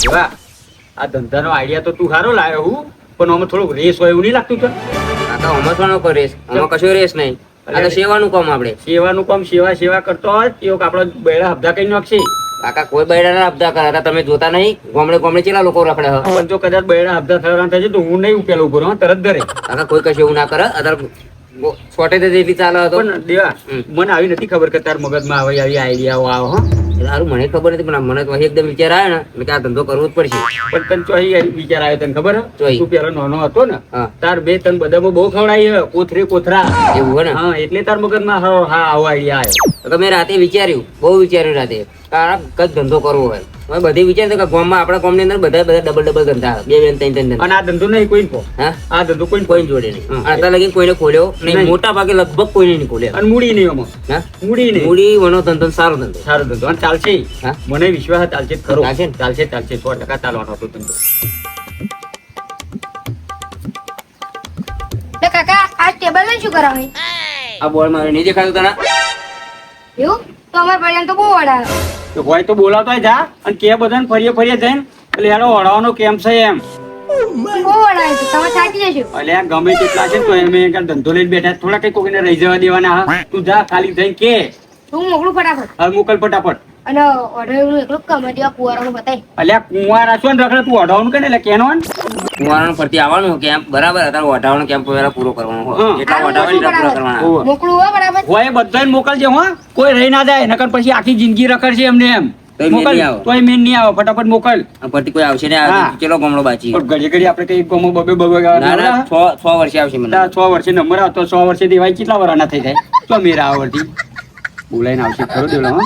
એવા આ ધંધાનો આઈડિયા તો તું સારો લાવ્યો હું, પણ આમાં થોડુંક રેસ હોય એવું નહીં લાગતું તને? કાકા આમાં શું કોઈ રેસ? આમાં કશો રેસ નહીં. આ તો સેવાનું કામ આપણે. સેવાનું કામ સેવા કરતો હોય એવું આપડો બેડા હબધા કઈ નાખશે. કાકા કોઈ બૈરાના હપ્તા કરે તમે જોતા નહીં? ગોમડે ચેલા લોકો રખડે હ. પણ જો કદાચ બેડા હબધા થવાના થશે તો હું નહીં પેલો ઉભો રહું તરત ઘરે. કાકા કોઈ કશું એવું ના કરે. અત્યારે શોર્ટેજ એટલી ચાલે હતો. પણ દેવા મને આવી નથી ખબર કે તાર મગજમાં આવી આઈડિયાઓ આવો હો. સારું મને ખબર નથી પણ મને તો એકદમ વિચાર આવ્યો ને એટલે કે આ ધંધો કરવો જ પડશે. પણ તને ચોહી વિચાર આવ્યો તને ખબર ચોહી. તું પેલો નાનો હતો ને હા. તાર બે તન બધામાં બહુ ખવડાવી કોથરા એવું હોય ને? હા એટલે તાર મગજમાં હા આવો આઈડિયા આવ્યો. તો મેં રાતે વિચાર્યું, બહુ વિચાર્યું રાતે આ કઈ ધંધો કરવો હોય. મેં બધી વિચાર્યું કે ગામમાં આપણા ગામની અંદર બધા ડબલ ધંધા બે ત્રણ ધંધા. અને આ ધંધો નહીં કોઈ હા આ ધંધો કોઈ કોઈ જોડે નહીં. અત્યારે લગી કોઈને ખોલ્યો નહીં. મોટા ભાગે લગભગ કોઈને નહીં ખોલ્યો. અને મૂડી નહીં આમાં. હા મૂડી નહીં. મૂડી વનો ધંધો સારો ધંધો. સારો ધંધો અને ચાલશે. હા મને વિશ્વાસ ચાલશે જ ખરો. ચાલશે ને? ચાલશે 100% ચાલવાનો હતો ધંધો. કાકા આ ટેબલ ને શું કરાવે? આ બોર્ડ મારે નહીં દેખાતું તને? એવું તો અમાર ભાઈ તો બહુ વડા. તો હોય તો બોલાવતો જા અને કે બધાને ફરીએ જઈને એટલે એનો વડાવાનો કેમ છે એમ. બહુ વડા છે તમે થાકી જશો. એટલે આ ગમે તેટલા છે ને તો એમ ધંધો લઈને બેઠા થોડા કઈ કોઈને રહી જવા દેવાના. હા તું જા ખાલી જઈને કે હું મોકલું ફટાફટ. હવે મોકલ ફટાફટ. અને ઓર્ડર એકલું કમરિયા કુવારાનું બતાય. અલ્યા કુંવારા છો ને રખડે તું અઢાવનું કે ને એટલે કેનો ને કુંવારાનું ફરતી આવવાનું કેમ્પ બરાબર. અત્યારે વઢાવાનો કેમ્પ પહેલા પૂરો કરવાનો હોય. હા. એટલા વઢાવાની પૂરા કરવાના. હોવે. મોકલું હો બરાબર. હોય બધાને મોકલજે હો કોઈ રહી ના જાય નકર પછી આખી જિંદગી રખડશે એમને એમ. તોય મેળ મોકલ નહીં આવે. તોય મેન નહીં આવે ફટાફટ મોકલ. આ ફરતી કોઈ આવશે ને હા. ચલો ગામડો બાચી. પણ ઘડી આપણે કઈ ગમો બબે ના ના 6 વર્ષે આવશે મને. 6 વર્ષે નંબર આવતો 6 વર્ષે દેવાય કેટલા વરાના થઈ જાય તો મેરા આવડતી બોલાઈને આવશે ખરો દેલો હા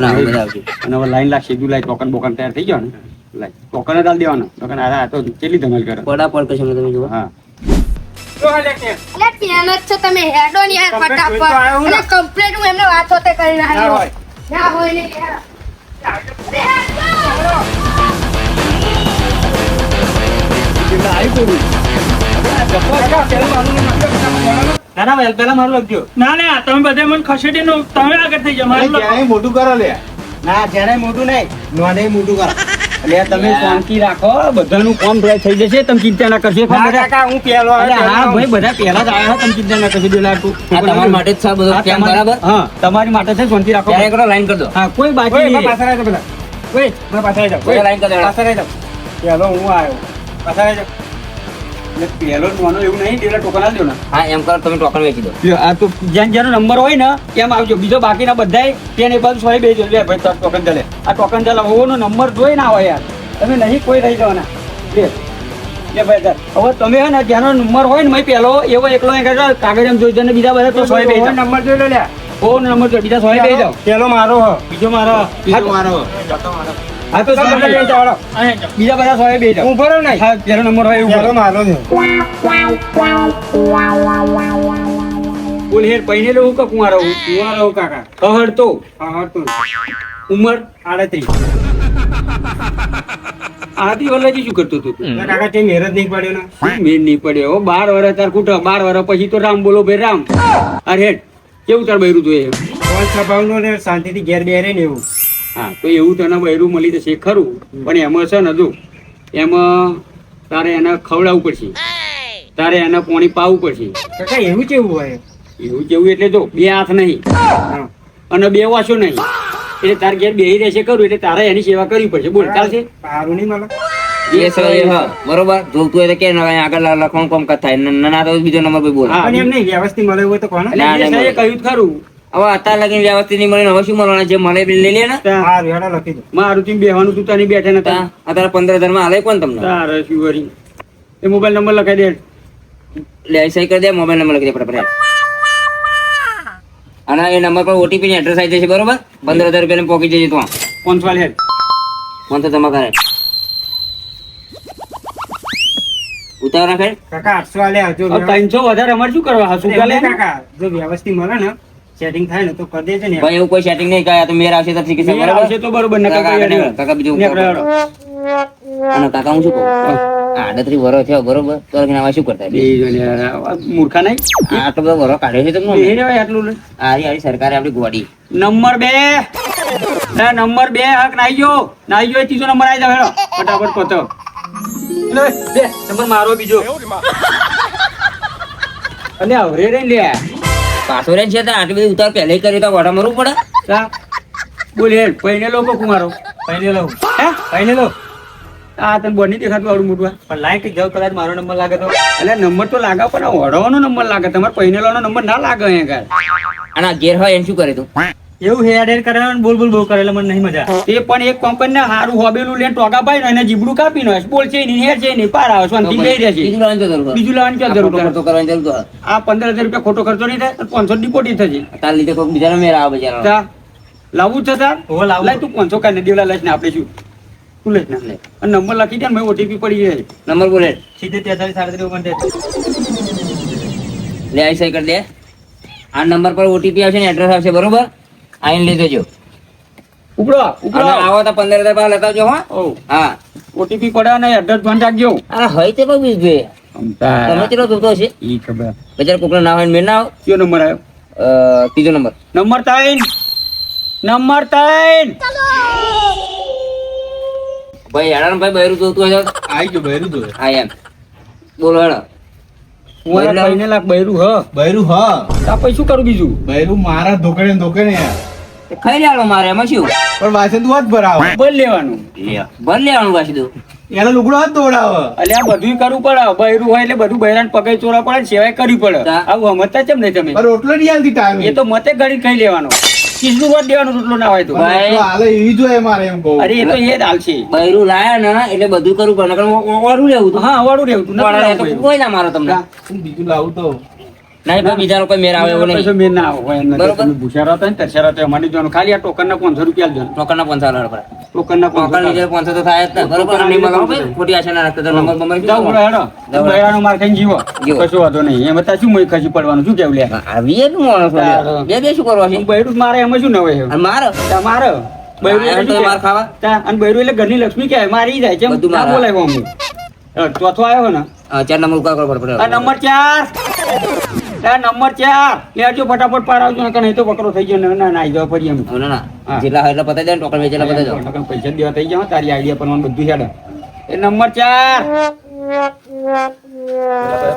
ના બધા આવશે. અને હવે લાઈન લાગશે જુલાઈ ટોકન બોકન તૈયાર થઈ ગયો ને લાઈ ટોકન જ આલ દેવાનો ટોકન આ તો કેટલી ધમાલ કરે પડાપડ કશું તમે જુઓ. હા એટલે પેન જ છો તમે હેડો ને યાર ફટાફટ. અને કમ્પ્લીટ હું એમને વાત હોતે કરીને આવ્યો. ના હોય ને યાર. ના ના પેલા મારું લખજો. ના ના તમે બધા મને ખસેડી નો તમે આગળ થઈ જાઓ મારું લખો. મોટું કરો લે ના જેને મોટું નહીં નોને મોટું કરો એટલે તમે શાંતિ રાખો બધાનું કામ થઈ જશે તમે ચિંતા ના કરશો કાકા હું પેલો અરે હા ભાઈ બધા પહેલા જ આવ્યા તમે ચિંતા ના કરશો બેલાટું. આ તમારા માટે જ છે બધો હા, કેમ્પ તમારી- બરાબર. હા તમારી માટે છે શાંતિ રાખો ત્યારે કરો લાઈન કરી દો. હા કોઈ બાકી ઓય નહીં. પાછા રહી જાઓ પેલા ઓય મેં પાછા રહી જાઓ બધા લાઈન કરી દો. પાછા રહી જાઓ પેલો હું આવ્યો પાછા રહી જાઓ એટલે પહેલો જ માનો એવું નહીં પેલા ટોકન આલજો ને. હા એમ કરો તમે ટોકન વેચી દો. આ તો જેનો નંબર હોય ને એમ આવજો બીજો બાકીના બધાય પેન એ બાજુ સોય બેજો લે ભાઈ તાર ટોકન ચાલે આ ટોકન ચાલે હોવાનો નંબર જોઈ ના હોય યાર તમે નહીં કોઈ રહી જવાના લે ભાઈ તાર હવે તમે હે ને જેનો નંબર હોય ને મેં પેલો એવો એકલો કાગળ એમ જોઈ ને બીજા બધા તો સોય બે જાઓ નંબર જોઈ લો લે ઓ નંબર જો બીજા સોય બે જાઓ પેલો મારો હ બીજો મારો બીજો મારો હા તો સોય બે જાઓ બીજા બધા સોય બે જાઓ હું ભરો નહીં હા પેલો નંબર હોય એવું પેલો કરો. મારો છે બોલ હેર પૈને લેવું કે કુંવારો કુંવારો કાકા કહડ તો હા હા તું ઉંમર 38 આથી વલ્લાજી શું કરતો તું કાકા તે મેરેજ નહીં પડ્યો ને શું મેળ નહીં પડ્યો 12 વર્ષ તાર કુટો 12 વર્ષ પછી તો રામ બોલો ભાઈ રામ અરે હેડ કેવું તાર બૈરું જોઈએ ફોન સ્વભાવનો ને શાંતિથી ઘેર બેરે ને એવું હા તો એવું તને બૈરું મળી જશે ખરું પણ એમાં છે ને જો એમાં તારે એને ખવડાવવું પડશે તારે એને પાણી પાવું પડશે કાકા એવું કેવું હોય એવું જેવું એટલે જો 2 હાથ નહીં હા અને 2 વાસો નહીં એટલે તાર ઘેર બેહી રહેશે ખરું એટલે તારે એની સેવા કરવી પડશે બોલ ચાલશે સારું નહીં મને એ સર એ હા બરોબર જોતું હોય તો કે ના આગળ લખવાનું કામ થાય ના તો બીજો નંબર ભાઈ બોલ. હા. પણ એમ નહીં વ્યવસ્થિત મળે હોય તો કોને એટલે ના, જે ના, છે એ કહ્યું જ ખરું હવે અત્યારે લગીને વ્યવસ્થિત નહીં મળે ને હવે શું મળવાના જે મળે એ લઈ લે ને. હા રેડો લખી દો મારું તું બેહવાનું તું તને બેઠા નતા તા, અત્યારે 15,000 માં હાલે કોણ તમને તારે શું વરી એ મોબાઈલ નંબર લખાઈ દે લે સહી કરી દે મોબાઈલ નંબર લખી દે ફટાફટ. અને એ નંબર પર ઓટીપી ની એડ્રેસ આવી જશે બરોબર 15,000 રૂપિયા પોકી જશે તો કોન્સવાલ હેડ ફોન તો જમા કરે ઉતાવળ રાખે. કાકા 800 આલે જો 300 વધારે અમારે શું કરવા હા શું એમ ચાલે નહીં કાકા જો વ્યવસ્થિત મળે ને સેટિંગ થાય ને તો કરી દેજે ને ભાઈ એવું કોઈ સેટિંગ નહીં કરે તો મેર આવશે તો ઠીક છે મેળ બરોબર. આવશે તો બરોબર નકર કાકા કોઈ આગળ અડે. કાકા બીજું નીકળે હેડો. અને કાકા હું શું કહું 38 વર્ષ થયો બરોબર તો લગીને આવા શું કરતા બે જણ યાર, આ મૂર્ખા નહીં આટલો બધો વરો કાઢ્યો છે તમને બેહી રહેવાય આટલું લે. આરી સરકારે આપણી ગોડી નંબર 2 નંબર 2 હક નાઈ ગયો ત્રીજો નંબર આવી જાવ હેડો ફટાફટ પતો. લે દે નંબર મારો બીજો. અને આવરે રે લે. પાછો રે છે તો આટલી બધી ઉતાર પહેલે કરી તો વાડા મરવું પડે. જા બોલ હેડ પૈને લો કુમારો. પૈને લો હે પૈને લો આ તને બોની દેખાતું આવડું મોટું પણ લાઈક જાવ કદાચ મારો નંબર લાગે તો એટલે નંબર તો લાગે પણ વડવાનો નંબર લાગે તમારે પૈનેલાનો નંબર ના લાગે અહીંયા આગળ. અને આ ઘેર હોય એને શું કરે તું? એવું હેડ હેડ કરે બોલ બોલ બહુ કરે એટલે મને નહીં મજા એ પણ એક કંપની હારું હોબેલું લઈને ટોકા પાઈ ને એને જીબડું કાપી નો બોલ છે નહીં હેર છે નહીં પાર આવે શાંતિ બેહી રહે છે. બીજું લાવવાની તો જરૂર. બીજું લાવવાની ક્યાં જરૂર ખર્ચો કરવાની જરૂર તો. આ 15,000 રૂપિયા ખોટો ખર્ચો નહીં થાય 500 ડિપોઝિટ થશે. તાર લીધે કોઈ બીજાનો મેળ આવે બિચારાનો. જા લાવવું છે તાર હોવે લાવું. લાય તું 500 કાઢી દેવલા લઈશ ને આપણે શું તું લઈશ ને અને નંબર લખી દે ને ભાઈ ઓટીપી પડી જાય. નંબર બોલે. 73 લે આઈ સહી કરી દે. આ નંબર પર ઓટીપી આવશે ને એડ્રેસ આવશે બરોબર. આઈને લઈ જજો. ઉપડો ઉપડો અને આવો તો 15,000 પાછા લેતા આવજો હો. ઓ હા. ઓટીપી પડ્યા ને એડ્રેસ ધ્યાન રાખજો. અરે હોય તે બહુ બીજ ભાઈ. તમે કેટલો જોતો હશે? ઈ ખબર બજાર કોકનો ના હોય ને મેળ ના આવે. કયો નંબર આવ્યો? ત્રીજો નંબર. નંબર 3 નંબર 3 ભાઈ હેડાનો ભાઈ બહેરું જોતું હોય તો આઈ ગયો બૈરું તો હા એમ બોલો હેડો. હું કઈને લાખ બૈરું હ બૈરું હા તા પછી શું કરું બીજું? બૈરું મારા ધોકણે યાર ખાઈ લેવાનો મારે એમાં શું? પણ વાસણ તું હાથ ભરાવ બોલ લેવાનું ભર લેવાનું પાછી તું. એનો લુગડો હાથ દોડાવ એટલે આ બધું કરવું પડે બૈરું હોય એટલે બધું બૈરાન પગે ચોરા પડે ને સેવાય કરવી પડે. તા. આવું સમજતા કેમ નહીં તમે? પણ રોટલો નહીં હાલતી ટાઈમ એ તો મતે ગળી ખાઈ લેવાનો. કિસનું વટ દેવાનું રોટલો ના હોય તો. ભાઈ. હાલે એવી જોઈએ મારે એમ કહું અરે એ તો એ જ હાલશે. બૈરું લાયા ને એટલે બધું કરવું પડે નકર ઓરું લેવું તું. હા વાળું રહેવું તું નથી ઓળા લાવવું તો બૈરું. કોઈ ના મારો તમને. બીજું લાવું તો નહીં ભાઈ બીજાનો કોઈ મેળ આવે એવો પૈસો નહીં. મેળ ના આવે હોય એમ નથી. બરોબર. તમે ભૂસારા હતા ને તરસારા હતા એમાં નહીં જવાનું. ખાલી આ ટોકનના 500 રૂપિયા જ જવાનું. ટોકનના 500 લેવા પડે. ટોકનના ટોકન 500 લીધે 500 તો થાય જ ને. બરોબર ટોકન નહીં મગાવો લીધે ભાઈ. ખોટી આશા ના રાખતા તો નંબર બંબર શું જાઓ બોલો કરવાનો? હેડો. બૈરાનો માર ખાઈને જીવો. જીવો. કશો વાંધો નહીં. એમાં તાર શું મોય ખસી પડવાનું શું કેવું લે? આવી એટલું માણસ હોય. તારે. બે શું કરવા છે? બૈરું જ મારે એમાં શું ન હોય? અને મારો તમારે બૈરું એમ એટલે તો શું માર ખાવા. કહેવાય? અને બૈરું એટલે ઘરની લક્ષ્મી કહેવાય. મારી જાય છે બધું ના મારા. બોલાય હું. ચોથો આવ્યો ને 4 નંબર ઉપર કરવો પડે. આ નંબર 4 નંબર 4 લેજો ફટાફટ પાડાવજો નકર નહીં તો બકરો થઈ ગયો ને ના નાઈ જવા પડી એમ. હવે ના હા. જેટલા હોય એટલા પતાઈ દે ને ટોકન વેચેલા પતાઈ દો. નકર પૈસા દેવા થઈ ગયા તારી આઈડિયા પણ બધું હેડે. એ નંબર 4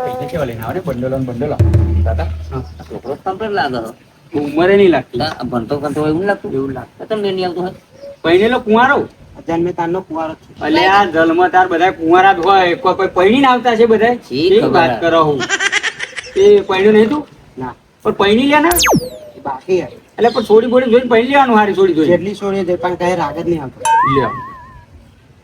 પૈસા કેવા લઈને આવે ને બંડલો ને બંડલો દાદા હા. છોકરો કમ્પ્લીટ લાગે છે. ઉંમરે નહીં લાગતી આ ભણતો કરતો હોય એવું લાગતું એવું લાગે. તમને નહીં આવતું હોય. પૈણેલો કુંવારો જન્મે તારનો કુવારો જ છું. એટલે આ જન્મ તાર બધા કુંવારા જ હોય કોઈ પૈણીને આવતા છે બધા શી એ ખબર. વાત કરો હું એ પૈણ્યું નહીં તું ના પણ પૈણી લે ને એ બાકી હે. એટલે પણ છોડી બોડી જોઈને પૈણી લેવાનું હારી છોડી જોઈ જેટલી છોડીએ તે પણ કઈ રાગ જ નહીં આવતો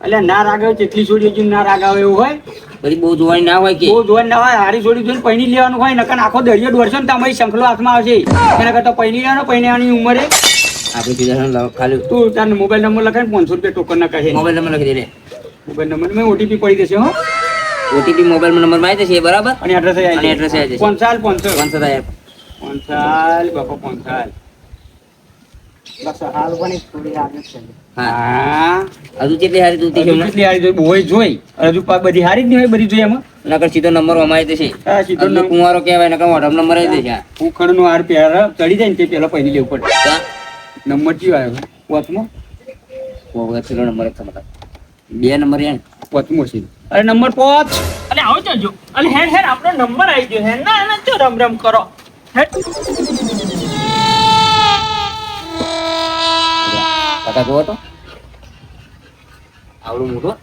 એટલે ના રાગ આવે જેટલી છોડી જોઈને ના રાગ આવે એવું હોય પછી બહુ જોવાની ના હોય કે બહુ જોવાનું ના હોય હારી છોડી જોઈને પૈણી લેવાનું હોય નકર આખો દરિયો દોડશો ને તમારી શંખલો હાથમાં આવશે એના કરતા પૈણી લેવાનો પૈણીની ઉંમરે આપણે સીધા ખાલી તું તાર મોબાઈલ નંબર લખાય 500 રૂપિયા ટોકન ના કહે મોબાઈલ નંબર લખી દે. મોબાઈલ નંબર મેં ઓટીપી પડી દેશે હો ઓટીપી મોબાઈલ નંબર માં આવી જશે બરાબર. અને એડ્રેસ અને address આવી જશે. પંચાલ 500 500 થાય. પંચાલ બાપા પંચાલ બસ હાલ પણ એક થોડી રાગ જ છે હા હા હજુ કેટલી હારી દૂધી છે હજુ હમણાં? કેટલી હારી જોઈ બોય જોઈ હજુ બધી હારી જ નહીં હોય બધી જોઈ એમાં નકર સીધો નંબર અમારી દેશે. હા સીધો હજુ કુંવારો કહેવાય નકર મોઢામાં નંબર આવી દેશે. ઉખડ નો હાર પહેરા ચડી જાય ને તે પેલા પહેરી લેવું પડે હા. નંબર કયો આવ્યો પોચમો બહુ વખત છેલ્લો નંબર જ છે મતલબ. 2 નંબર યાર. પોચમો છે અરે નંબર 5 અલે આવો જજો અલે હેડ હેડ આપણો નંબર આવી ગયો હે ના ના જો રમ રમ કરો હેડ કાકા જોવો તો આવડું મોટું.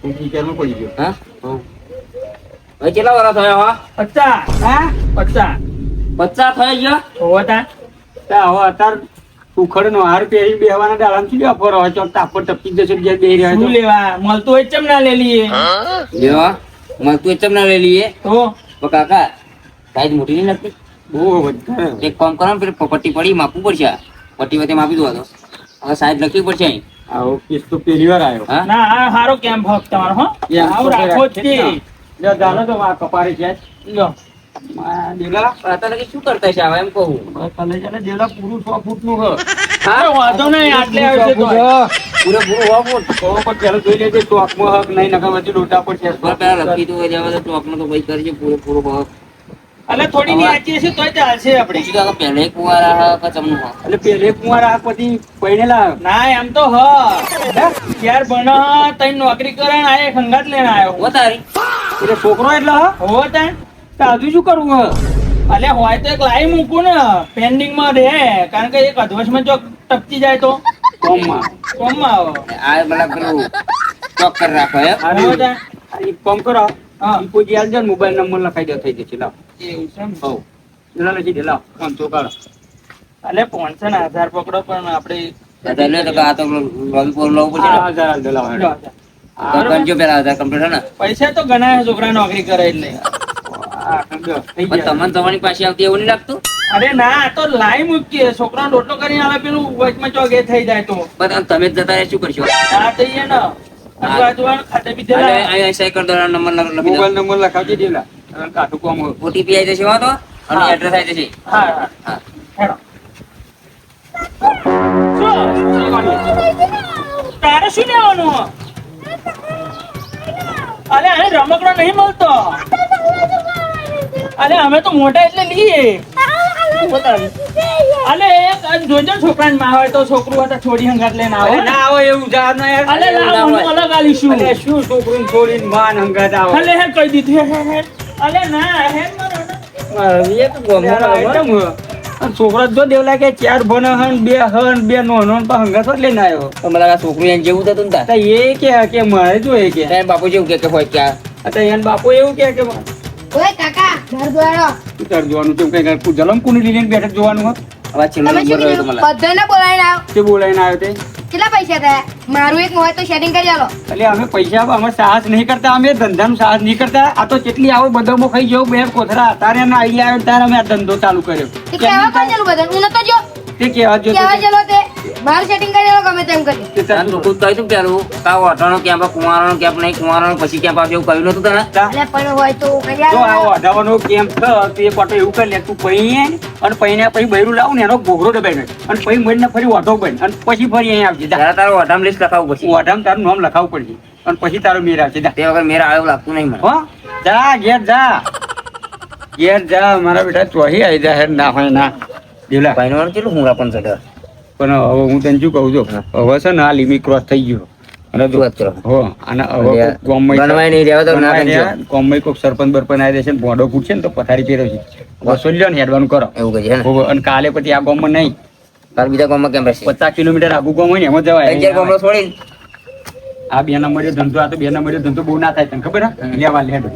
હું વિચારમાં પડી ગયો હા હવે કેટલા વર્ષ થયા હો? 50 હા 50 50 થઈ ગયા. હોતા તા હવે અત્યાર ઉખડ નો હાર પહેરી બેહવાના ડાળામાં શું લેવા ફરો હોય ચોક તાપર ટપકી જશે જ્યાં બેહી રહ્યા શું છો લેવા મળતું હોય ચમ ના લે લઈએ લેવા મળતું ચમ ના લઈ લઈએ. તો પણ કાકા સાઈઝ મોટી નહીં લાગતી? બહુ વધારે એક કામ કરો ને પેલી પટ્ટી પડી માપવું પડશે. આ પટ્ટી વચ્ચે માપી દો તો હવે સાઈઝ લખવી પડશે અહીં. આવો કેસ તો પહેલી વાર આવ્યો હા ના આ હારો કેમ ભક્ત તમારો હો આવ રાખો જ તે લે દાનો તો આ કપારી છે લો દેલા પણ અત્યારે લગી શું કરતા છે હવે એમ કહું. કાલે છે ને દેલા પૂરું 100 ફૂટનું છે હા વાંધો નહીં આટલે આવશે તો પૂરેપૂરું 100 ફૂટ તો પણ પેલો જોઈ લેજે ટોકમાં હક નહીં નકર વચ્ચે ડોટા પર છે પણ પેલા લખી દો જવા તો ચોકનો તો ભાઈ કરજે પૂરેપૂરો ભાવ. એટલે થોડી ની આચી હશે તોય ચાલશે આપણે. પૂછી તો પહેલે કુવારા કે ચમનું હા. એટલે પેલે કુંવાર આ પછી પૈણેલા ના એમ તો હ યાર ભણ તઈ નોકરી કરે ને આ એક હંગાત લઈને આવ્યો. હો તારી એટલે છોકરો એટલે હા હો તાણ. તો હજુ શું કરવું હે અલે હોય તો એક લાઈ મૂકું ને પેન્ડિંગ માં રહે કારણ કે એક અધવસમાં ચોક ટપકી જાય તો કોમમાં કોમમાં આવે. આ મતલબ પેલું ચોક કરી રાખો એમ. હો તાણ. એક કામ કરો હા. ઈ કોઈ આલજો ને મોબાઈલ નંબર લખાઈ દો થઈ જશે લાવ એવું છે એમ. હો એના લખી દે લાવ 500 કાઢો અલે 500 પકડો પણ આપણે બધા લે તો આ તો લોલીપોપ લાવવું પડશે ને. 1000 આલ દે લાવ હેડો. તો કરજો પેલા આધાર કમ્પ્લીટ હે ને. પૈસા તો ઘણા છોકરા નોકરી કરે એટલે. આ સમજો થઈ પણ ગયા તમને તમારી પાસે આવતી એવું નહીં લાગતું. અરે ના આ તો લાઈ મૂકીએ છોકરા રોટલો કરીને આવે પેલું વચમાં ચોક એ થઈ જાય તો પણ તમે જ જતા રહે શું કરશો. ના થઈએ ને આજુબાજુ ખાતે પીતે અને લાય. અહીંયા સાયકલ દ્વારા નંબર લખી દો. મોબાઈલ નંબર લખાવજે દેલા કાઠું કોમ હોય. ઓટીપી આવી જશે વાતો અને હા. એડ્રેસ આવી જશે. હા હા હા. હેડો. તારે શું લેવાનું અરે અહીં રમકડો નહીં મળતો અરે અમે તો મોટા એટલે લઈએ અલે એક જોજો છોકરાને માં હોય તો છોકરું હોય તો છોડી હંગાત લઈને અરે આવે ના આવે એવું જા ના યાર અલે લાવ હું અલગ આલીશું અરે શું છોકરું છોડીને માન હંગાત આવે અલે હે કહી દીધું હે અલે ના હે મારો એક ગોમો આઈટમ હે. અને છોકરો જો દેવલા કે 4 ભણ હન 2 હન 2 નોનો પણ હંગાત જ લઈને આવ્યો તો મને લાગે છોકરું એને જેવું થતું ને તાર. તો એ કે મારે જો એ કે તારા બાપુ જેવું કે હોય ક્યાં તો એને બાપુ એવું કે ઓય કાકા ઘર દોડો ઉતાર જોવાનું કેમ કઈ જલમ કોની લઈને બેઠક જોવાનું હો હવે છેલ્લો તમે શું નંબર રહ્યો તો કીધું મને. બધાને બોલાવીને આવો તે બોલાઈને આવ્યો તે કેટલા પૈસા થયા મારું એક હોય તો સેટિંગ કરી આલો એટલે અમે પૈસા અમે સાહસ નહીં કરતા અમે ધંધાનું સાહસ નહીં કરતા આ તો કેટલી આવે બધામાં ખાઈ જવું બે કોથરા તારે એના આઈડિયા આવ્યો ત્યારે અમે આ ધંધો ચાલુ કર્યો તે કેવા કોણ ચાલુ બધા હું નતો જો તે કેવા જો કેવા ચલો તે મારું સેટિંગ કરી આલો ગમે તેમ કરી તે તારે તું ખુદ કહ્યું તું પેલું કાં ઓઢાનો ક્યાં કુંવારાનો ક્યાં નહીં કુંવારાનો પછી ક્યાં પાછું એવું કહ્યું નતું તને. એટલે પણ હોય તો કરી જો આ આલો અઢાવાનો કેમ તે પાટો એવું કરી લે તું પૈયે અને પૈને પછી બૈરું લાવું ને એનો ઘોઘરો દબાઈ નાખ અને પછી મરીને ફરી ઓઢો બન અને પછી ફરી અહીંયા આવજે જા. ત્યારે તારું ઓઢામ લિસ્ટ લખાવવું પછી. ઓઢામાં તારું નામ લખાવવું પડશે અને પછી તારો મેર આવશે જા તે વગર મેરા આવ્યો લાગતું નહીં મને. હો જા ઘેર જા મારા બેટા ચોહી આવી જા હેર ના હોય ના દેવલા ભાઈનો કેટલું હુંરા પણ ચડે. પણ હવે હું તને શું કહું છું હવે છે ને આ લિમિટ ક્રોસ થઈ ગયો અને શું વાત કરો? હો અને હવે એટલે ગામમાં બનવાય નહીં રહેવા તો ના કરજો. ગામમાં કોઈક સરપંચ બરપંચ આવી જશે ને ભોંડો ફૂટશે ને તો પથારી ફેરવશે વસૂલ લ્યો ને હેડવાનું કરો એવું કહે છે ને. હોવે. અને કાલે પછી આ ગામમાં નહીં તાર બીજા ગામમાં કેમ રહેશે? 50 કિલોમીટર આગુ ગામ હોય ને એમાં અગિયાર જવાય ગામડો છોડીને આ બે નંબરે ધંધો આ તો બે નંબરે ધંધો બહુ ના થાય તને ખબર હે લેવા લેડો